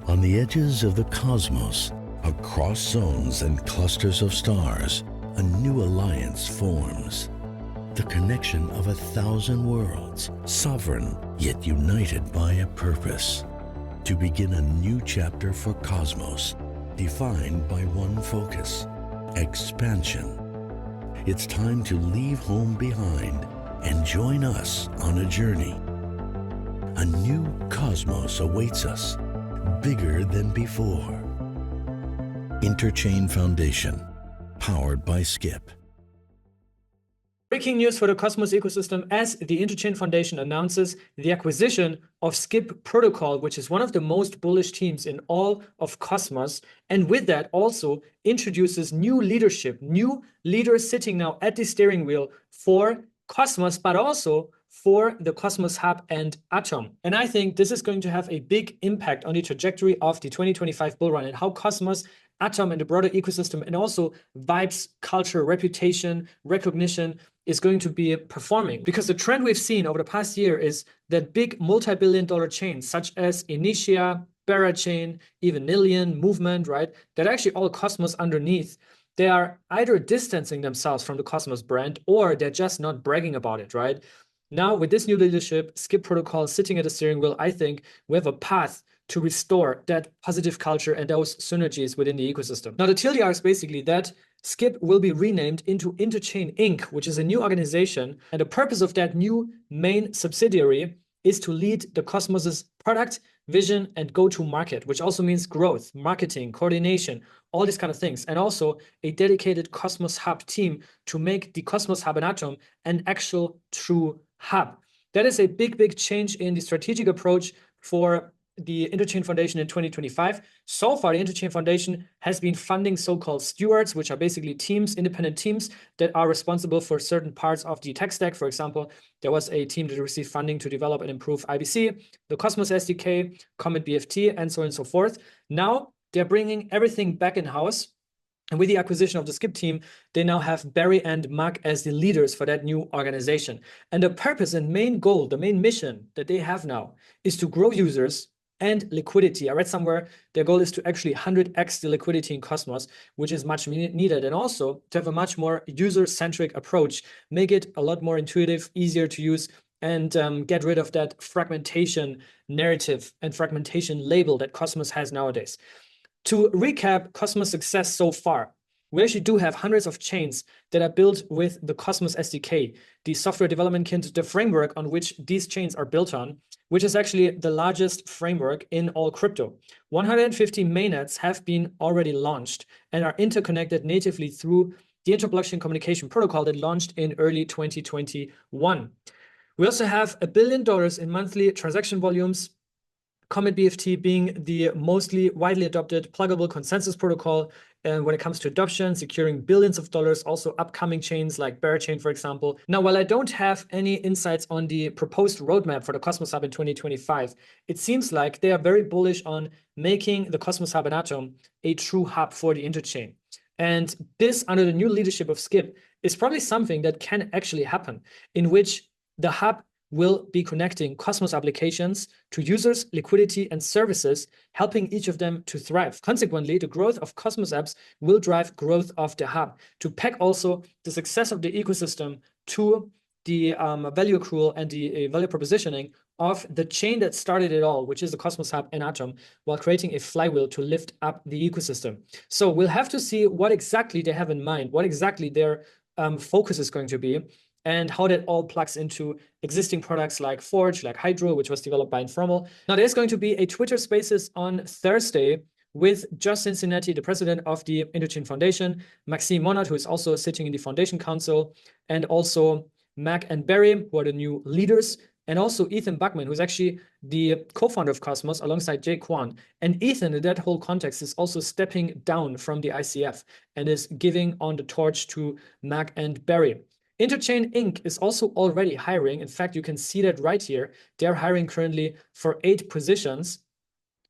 On the edges of the cosmos, across zones and clusters of stars, a new alliance forms. The connection of 1,000 worlds, sovereign yet united by a purpose. To begin a new chapter for Cosmos, defined by one focus: expansion. It's time to leave home behind and join us on a journey. A new cosmos awaits us, bigger than before. Interchain Foundation, powered by Skip. Breaking news for the Cosmos ecosystem as the Interchain Foundation announces the acquisition of Skip Protocol, which is one of the most bullish teams in all of Cosmos. And with that also introduces new leadership, new leaders sitting now at the steering wheel for Cosmos, but also for the Cosmos Hub and Atom. And I think this is going to have a big impact on the trajectory of the 2025 bull run and how Cosmos, Atom, and the broader ecosystem, and also vibes, culture, reputation, recognition is going to be performing. Because the trend we've seen over the past year is that big multi-billion-dollar chains such as Initia, Parachain, even Nillion, Movement, right, that actually all Cosmos underneath, they are either distancing themselves from the Cosmos brand or they're just not bragging about it, right? Now, with this new leadership, Skip Protocol sitting at the steering wheel, I think we have a path to restore that positive culture and those synergies within the ecosystem. Now, the TLDR is basically that Skip will be renamed into Interchain Inc., which is a new organization. And the purpose of that new main subsidiary is to lead the Cosmos's product, vision, and go-to-market, which also means growth, marketing, coordination, all these kind of things. And also a dedicated Cosmos Hub team to make the Cosmos Hub and Atom an actual true hub. That is a big, big change in the strategic approach for the Interchain Foundation in 2025. So far, the Interchain Foundation has been funding so-called stewards, which are basically teams, independent teams that are responsible for certain parts of the tech stack. For example, there was a team that received funding to develop and improve IBC, the Cosmos SDK, Comet BFT, and so on and so forth. Now they're bringing everything back in-house. And with the acquisition of the Skip team, they now have Barry and Mark as the leaders for that new organization. And the purpose and main goal, the main mission that they have now is to grow users and liquidity. I read somewhere their goal is to actually 100x the liquidity in Cosmos, which is much needed. And also to have a much more user-centric approach, make it a lot more intuitive, easier to use, and get rid of that fragmentation narrative and fragmentation label that Cosmos has nowadays. To recap Cosmos' success so far, we actually do have hundreds of chains that are built with the Cosmos SDK, the software development kit, the framework on which these chains are built on, which is actually the largest framework in all crypto. 150 mainnets have been already launched and are interconnected natively through the Inter-Blockchain Communication Protocol that launched in early 2021. We also have $1 billion in monthly transaction volumes, Comet BFT being the mostly widely adopted pluggable consensus protocol when it comes to adoption, securing billions of dollars, also upcoming chains like Parachain, for example. Now, while I don't have any insights on the proposed roadmap for the Cosmos Hub in 2025, it seems like they are very bullish on making the Cosmos Hub and Atom a true hub for the Interchain. And this, under the new leadership of Skip, is probably something that can actually happen, in which the hub will be connecting Cosmos applications to users, liquidity, and services, helping each of them to thrive. Consequently, the growth of Cosmos apps will drive growth of the hub, to pack also the success of the ecosystem to the value accrual and the value propositioning of the chain that started it all, which is the Cosmos Hub and Atom, while creating a flywheel to lift up the ecosystem. So we'll have to see what exactly they have in mind, what exactly their focus is going to be, and how that all plugs into existing products like Forge, like Hydro, which was developed by Informal. Now, there's going to be a Twitter Spaces on Thursday with Josh Cincinnati, the president of the Interchain Foundation, Maxime Monod, who is also sitting in the Foundation Council, and also Mac and Barry, who are the new leaders, and also Ethan Buckman, who's actually the co-founder of Cosmos alongside Jay Kwan. And Ethan, in that whole context, is also stepping down from the ICF and is giving on the torch to Mac and Barry. Interchain Inc. is also already hiring. In fact, you can see that right here. They're hiring currently for 8 positions,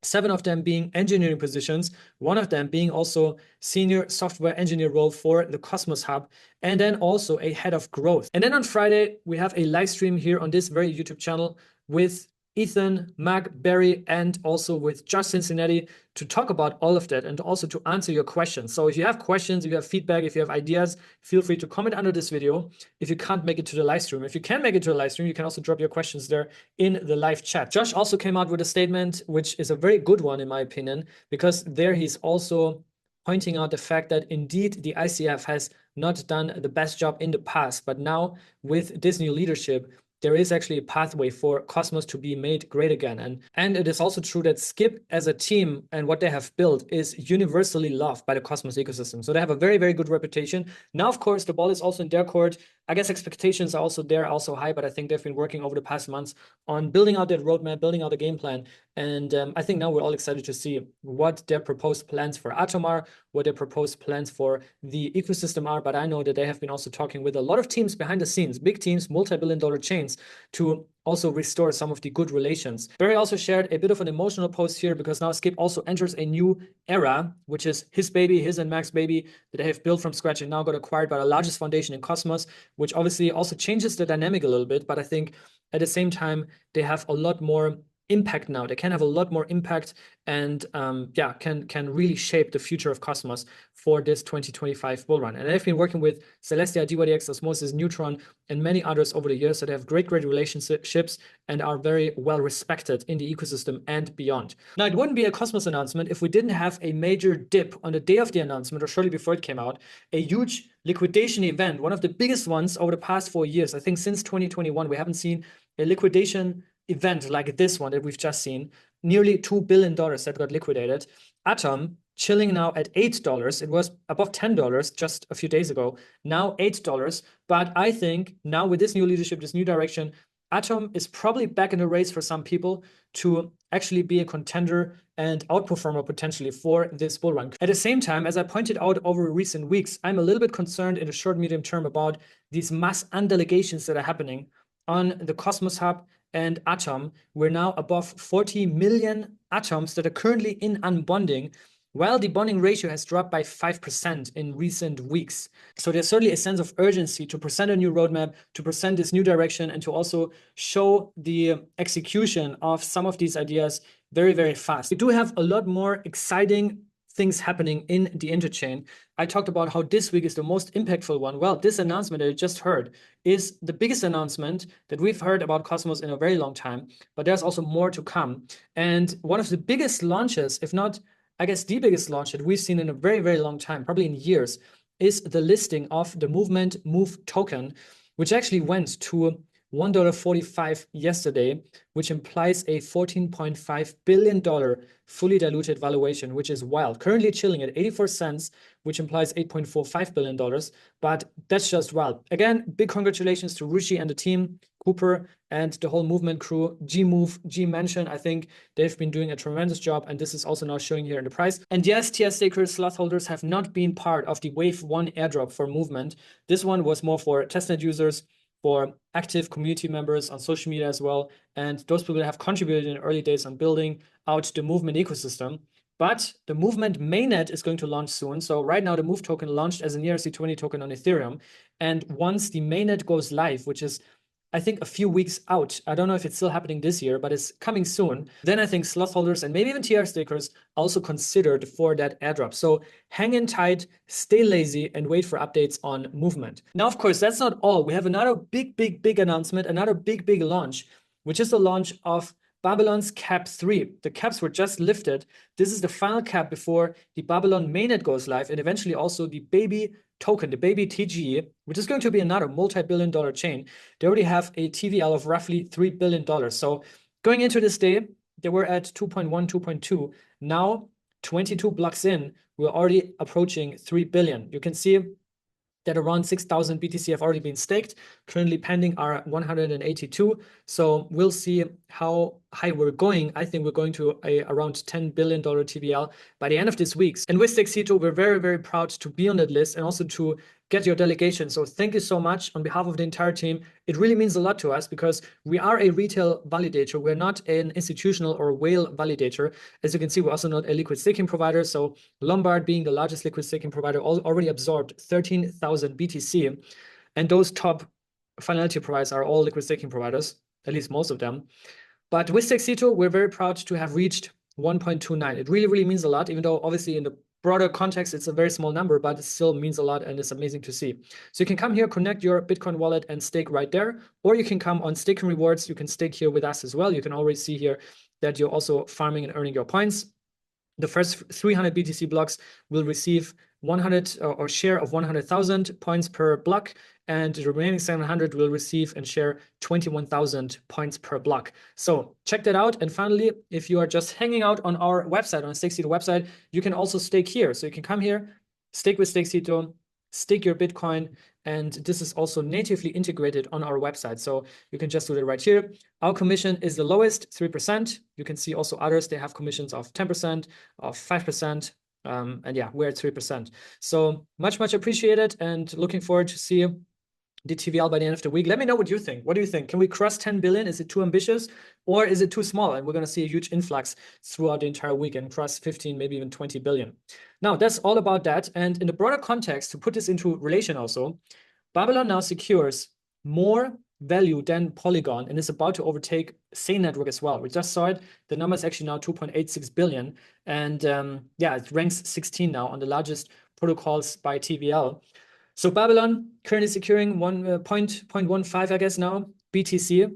7 of them being engineering positions, 1 of them being also senior software engineer role for the Cosmos Hub, and then also a head of growth. And then on Friday, we have a live stream here on this very YouTube channel with Ethan, Mac, Barry, and also with Josh Cincinnati to talk about all of that and also to answer your questions. So if you have questions, if you have feedback, if you have ideas, feel free to comment under this video if you can't make it to the live stream. If you can make it to the live stream, you can also drop your questions there in the live chat. Josh also came out with a statement, which is a very good one in my opinion, because there he's also pointing out the fact that indeed the ICF has not done the best job in the past, but now with this new leadership, there is actually a pathway for Cosmos to be made great again. And it is also true that Skip as a team and what they have built is universally loved by the Cosmos ecosystem. So they have a very, very good reputation. Now, of course, the ball is also in their court. I guess expectations are also there, also high, but I think they've been working over the past months on building out that roadmap, building out a game plan. And I think now we're all excited to see what their proposed plans for Atom are, what their proposed plans for the ecosystem are. But I know that they have been also talking with a lot of teams behind the scenes, big teams, multi-billion-dollar chains, to also restore some of the good relations. Barry also shared a bit of an emotional post here because now Skip also enters a new era, which is his baby, his and Mac's baby that they have built from scratch and now got acquired by the largest foundation in Cosmos, which obviously also changes the dynamic a little bit. But I think at the same time, they have a lot more impact now. They can have a lot more impact and yeah, can really shape the future of Cosmos for this 2025 bull run. And they've been working with Celestia, Dydx, Osmosis, Neutron, and many others over the years. So they have great relationships and are very well respected in the ecosystem and beyond. Now, it wouldn't be a Cosmos announcement if we didn't have a major dip on the day of the announcement or shortly before it came out, a huge liquidation event, one of the biggest ones over the past 4 years. I think since 2021, we haven't seen a liquidation event like this one that we've just seen. Nearly $2 billion that got liquidated. Atom chilling now at $8. It was above $10 just a few days ago. Now $8. But I think now with this new leadership, this new direction, Atom is probably back in the race for some people to actually be a contender and outperformer potentially for this bull run. At the same time, as I pointed out over recent weeks, I'm a little bit concerned in the short, medium term about these mass undelegations that are happening on the Cosmos Hub and Atom. We're now above 40 million atoms that are currently in unbonding, while the bonding ratio has dropped by 5% in recent weeks. So there's certainly a sense of urgency to present a new roadmap, to present this new direction, and to also show the execution of some of these ideas very, very fast. We do have a lot more exciting things happening in the Interchain. I talked about how this week is the most impactful one. Well, this announcement that I just heard is the biggest announcement that we've heard about Cosmos in a very long time, but there's also more to come. And one of the biggest launches, if not, I guess the biggest launch that we've seen in a very, very long time, probably in years, is the listing of the movement MOVE token, which actually went to $1.45 yesterday, which implies a $14.5 billion fully diluted valuation, which is wild. Currently chilling at 84 cents, which implies $8.45 billion, but that's just wild. Again, big congratulations to Rishi and the team, Cooper, and the whole movement crew, G-Move, G-Mention. I think they've been doing a tremendous job, and this is also now showing here in the price. And yes, TS stakers, Sloth holders have not been part of the Wave 1 airdrop for movement. This one was more for testnet users, for active community members on social media as well, and those people that have contributed in the early days on building out the movement ecosystem. But the movement mainnet is going to launch soon. So right now the MOVE token launched as an ERC20 token on Ethereum. And once the mainnet goes live, which is I think a few weeks out, I don't know if it's still happening this year, but it's coming soon, then I think Sloth holders and maybe even TR stakers also considered for that airdrop. So hang in tight, stay lazy, and wait for updates on movement. Now, of course, that's not all. We have another big announcement, another big launch, which is the launch of Babylon's Cap 3. The caps were just lifted. This is the final cap before the Babylon mainnet goes live, and eventually also the baby token, the baby TGE, which is going to be another multi-billion-dollar chain. They already have a TVL of roughly $3 billion. So going into this day, they were at 2.1, 2.2. Now, 22 blocks in, we're already approaching 3 billion. You can see that around 6,000 BTC have already been staked. Currently pending are 182. So we'll see how high we're going. I think we're going to around $10 billion TVL by the end of this week. And with Cryptocito, we're very proud to be on that list and also to get your delegation. So thank you so much on behalf of the entire team. It really means a lot to us because we are a retail validator. We're not an institutional or whale validator. As you can see, we're also not a liquid staking provider. So Lombard, being the largest liquid staking provider, already absorbed 13,000 BTC. And those top finality providers are all liquid staking providers, at least most of them. But with Cryptocito, we're very proud to have reached 1.29. It really, really means a lot, even though obviously in the broader context, it's a very small number, but it still means a lot and it's amazing to see. So you can come here, connect your Bitcoin wallet and stake right there, or you can come on staking rewards. You can stake here with us as well. You can already see here that you're also farming and earning your points. The first 300 BTC blocks will receive 100 or share of 100,000 points per block, and the remaining 700 will receive and share 21,000 points per block. So check that out. And finally, if you are just hanging out on our website, on the Cryptocito website, you can also stake here. So you can come here, stake with Cryptocito, stake your Bitcoin, and this is also natively integrated on our website. So you can just do that right here. Our commission is the lowest, 3%. You can see also others, they have commissions of 10%, of 5%. And yeah, we're at 3%. So much, much appreciated, and looking forward to see the TVL by the end of the week. Let me know what you think. What do you think? Can we cross 10 billion? Is it too ambitious, or is it too small? And we're going to see a huge influx throughout the entire week and cross 15, maybe even 20 billion. Now, that's all about that. And in the broader context, to put this into relation also, Babylon now secures more value than Polygon and is about to overtake Sane Network as well. We just saw it. The number is actually now 2.86 billion. And yeah, it ranks 16 now on the largest protocols by TVL. So Babylon currently securing 1.15, I guess now, BTC.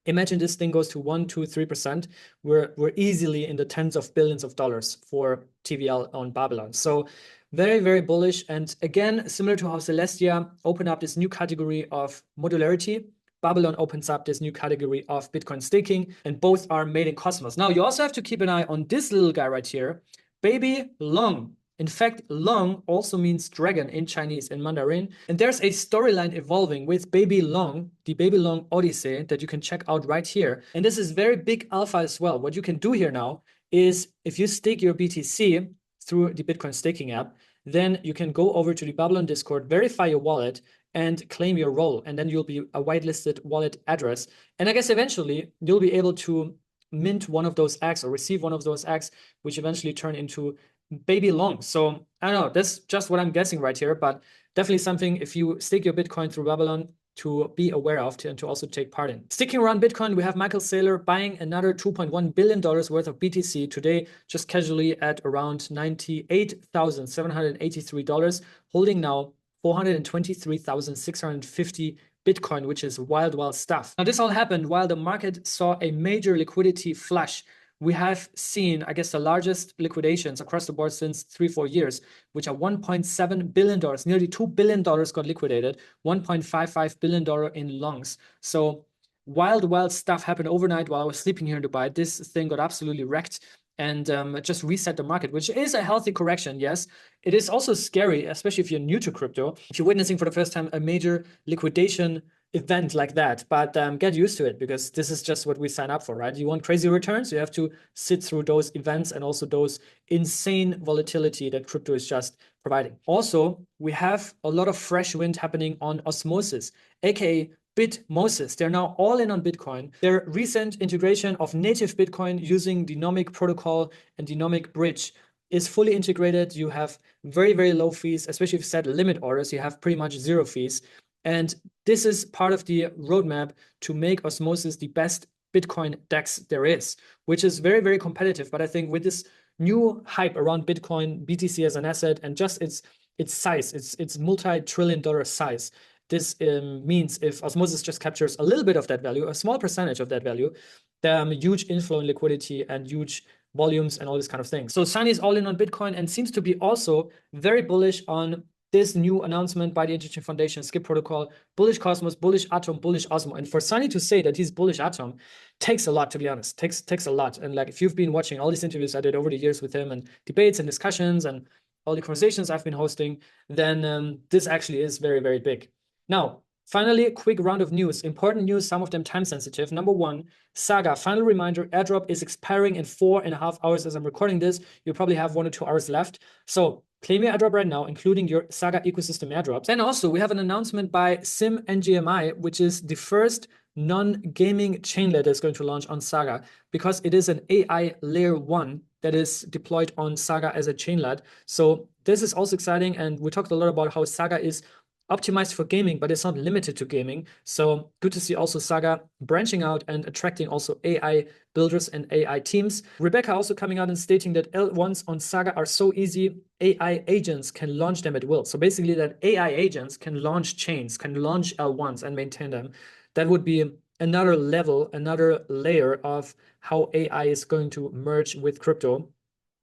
Imagine this thing goes to 1%, 2%, 3%. We're easily in the tens of billions of dollars for TVL on Babylon. So very, very bullish. And again, similar to how Celestia opened up this new category of modularity, Babylon opens up this new category of Bitcoin staking, and both are made in Cosmos. Now, you also have to keep an eye on this little guy right here, Babyloong. In fact, Long also means dragon in Chinese, in Mandarin. And there's a storyline evolving with Babyloong, the Babyloong Odyssey, that you can check out right here. And this is very big alpha as well. What you can do here now is, if you stake your BTC through the Bitcoin staking app, then you can go over to the Babylon Discord, verify your wallet, and claim your role. And then you'll be a whitelisted wallet address. And I guess eventually you'll be able to mint one of those eggs or receive one of those eggs, which eventually turn into Babyloong. So I don't know, that's just what I'm guessing right here, but definitely something, if you stake your Bitcoin through Babylon, to be aware of and to also take part in. Sticking around Bitcoin, we have Michael Saylor buying another $2.1 billion worth of BTC today, just casually at around $98,783, holding now 423,650 Bitcoin, which is wild, wild stuff. Now, this all happened while the market saw a major liquidity flush. We have seen, I guess, the largest liquidations across the board since 3-4 years, which are $1.7 billion, nearly $2 billion got liquidated, $1.55 billion in longs. So wild, wild stuff happened overnight while I was sleeping here in Dubai. This thing got absolutely wrecked and just reset the market, which is a healthy correction, yes. It is also scary, especially if you're new to crypto, if you're witnessing for the first time a major liquidation event like that, but get used to it, because this is just what we sign up for, right? You want crazy returns, you have to sit through those events and also those insane volatility that crypto is just providing. Also, we have a lot of fresh wind happening on Osmosis, aka Bitmosis. They're now all in on Bitcoin. Their recent integration of native Bitcoin using the Nomic protocol and the Nomic bridge is fully integrated. You have very, very low fees, especially if you set limit orders, you have pretty much zero fees. And this is part of the roadmap to make Osmosis the best Bitcoin DEX there is, which is very, very competitive. But I think with this new hype around Bitcoin, BTC as an asset, and just its size, its multi-trillion-dollar size, this means if Osmosis just captures a little bit of that value, a small percentage of that value, huge inflow in liquidity and huge volumes and all this kind of thing. So Sunny is all in on Bitcoin and seems to be also very bullish on this new announcement by the Interchain Foundation, Skip Protocol, bullish Cosmos, bullish Atom, bullish Osmo. And for Sunny to say that he's bullish Atom takes a lot, to be honest, takes a lot. And like, if you've been watching all these interviews I did over the years with him and debates and discussions and all the conversations I've been hosting, then this actually is very, very big. Now, finally, a quick round of news. Important news, some of them time sensitive. Number one, Saga, final reminder, airdrop is expiring in 4.5 hours as I'm recording this. You probably have 1 or 2 hours left. So claim your airdrop right now, including your Saga ecosystem airdrops. And also, we have an announcement by Sim NGMI, which is the first non-gaming chainlet that's going to launch on Saga, because it is an AI layer 1 that is deployed on Saga as a chainlet. So this is also exciting. And we talked a lot about how Saga is optimized for gaming, but it's not limited to gaming. So good to see also Saga branching out and attracting also AI builders and AI teams. Rebecca also coming out and stating that L1s on Saga are so easy, AI agents can launch them at will. So basically that AI agents can launch chains, can launch L1s and maintain them. That would be another level, another layer of how AI is going to merge with crypto.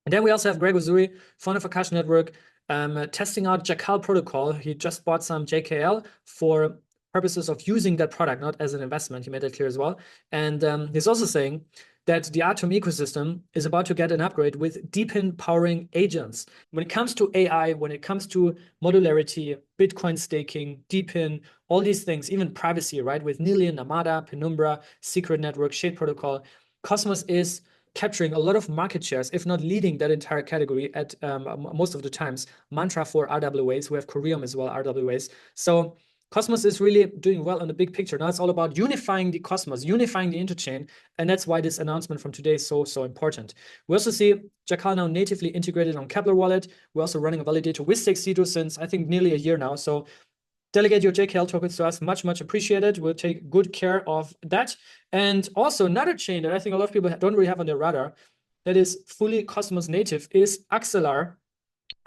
And then we also have Greg Ozuri, founder of Akash Network, testing out Jackal Protocol. He just bought some JKL for purposes of using that product, not as an investment. He made that clear as well. And he's also saying that the Atom ecosystem is about to get an upgrade with deepen powering agents. When it comes to AI, when it comes to modularity, Bitcoin staking, deepen, all these things, even privacy, right? With Nilian, Namada, Penumbra, Secret Network, Shade Protocol, Cosmos is capturing a lot of market shares, if not leading that entire category at most of the times. Mantra for RWAs, we have Corium as well, RWAs. So Cosmos is really doing well on the big picture. Now it's all about unifying the Cosmos, unifying the interchain, and that's why this announcement from today is so important. We also see Jackal now natively integrated on Kepler wallet. We're also running a validator with Cryptocito since I think nearly a year now. So delegate your JKL tokens to us, much appreciated. We'll take good care of that. And also another chain that I think a lot of people don't really have on their radar that is fully Cosmos native is Axelar.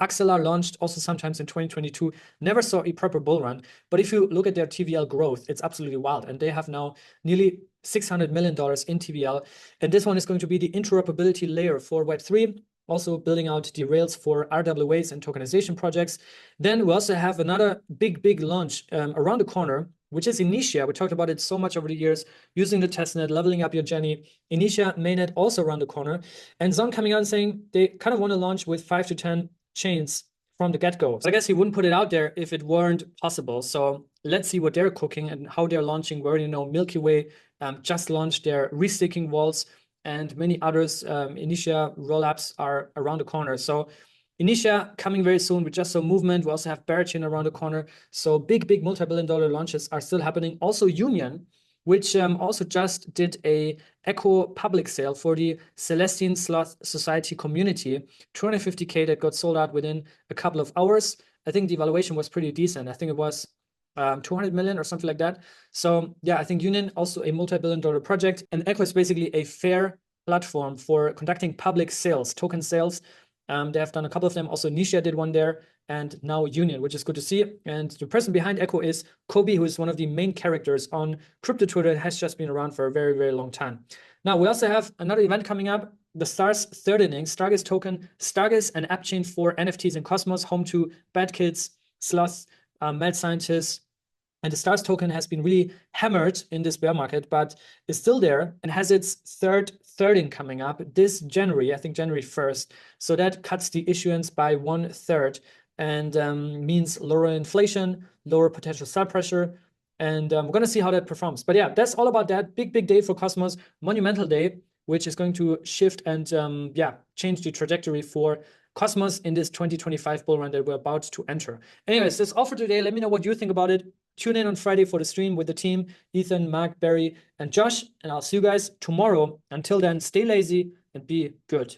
Axelar launched also sometimes in 2022, never saw a proper bull run. But if you look at their TVL growth, it's absolutely wild. And they have now nearly $600 million in TVL. And this one is going to be the interoperability layer for Web3, also building out the rails for RWAs and tokenization projects. Then we also have another big launch around the corner, which is Initia. We talked about it so much over the years, using the testnet, leveling up your journey. Initia mainnet also around the corner. And Zon coming out and saying they kind of want to launch with 5 to 10 chains from the get-go. So I guess he wouldn't put it out there if it weren't possible. So let's see what they're cooking and how they're launching. We already know Milky Way just launched their restaking walls, and many others. Initia rollups are around the corner. So Initia coming very soon. We just saw movement. We also have Barachain around the corner. So big multi-billion-dollar launches are still happening. Also Union, which also just did a Echo public sale for the Celestine Sloth Society community, 250K that got sold out within a couple of hours. I think the valuation was pretty decent. I think it was 200 million or something like that. So yeah, I think Union also a multi-billion-dollar project, and Echo is basically a fair platform for conducting public sales, token sales. They have done a couple of them. Also Initia did one there, and now Union, which is good to see. And the person behind Echo is Kobe, who is one of the main characters on crypto Twitter and has just been around for a very long time. Now we also have another event coming up, the Stars Thirdening, Stargaze token, Stargaze, an app chain for NFTs in Cosmos, home to Bad Kids, Sloth, Mad Scientists. And the Stars token has been really hammered in this bear market, but is still there and has its third thirding coming up this January, I think January 1st. So that cuts the issuance by 1/3 and means lower inflation, lower potential sell pressure. And we're going to see how that performs. But yeah, that's all about that. Big day for Cosmos, monumental day, which is going to shift and change the trajectory for Cosmos in this 2025 bull run that we're about to enter. Anyways, that's all for today. Let me know what you think about it. Tune in on Friday for the stream with the team, Ethan, Mark, Barry, and Josh. And I'll see you guys tomorrow. Until then, stay lazy and be good.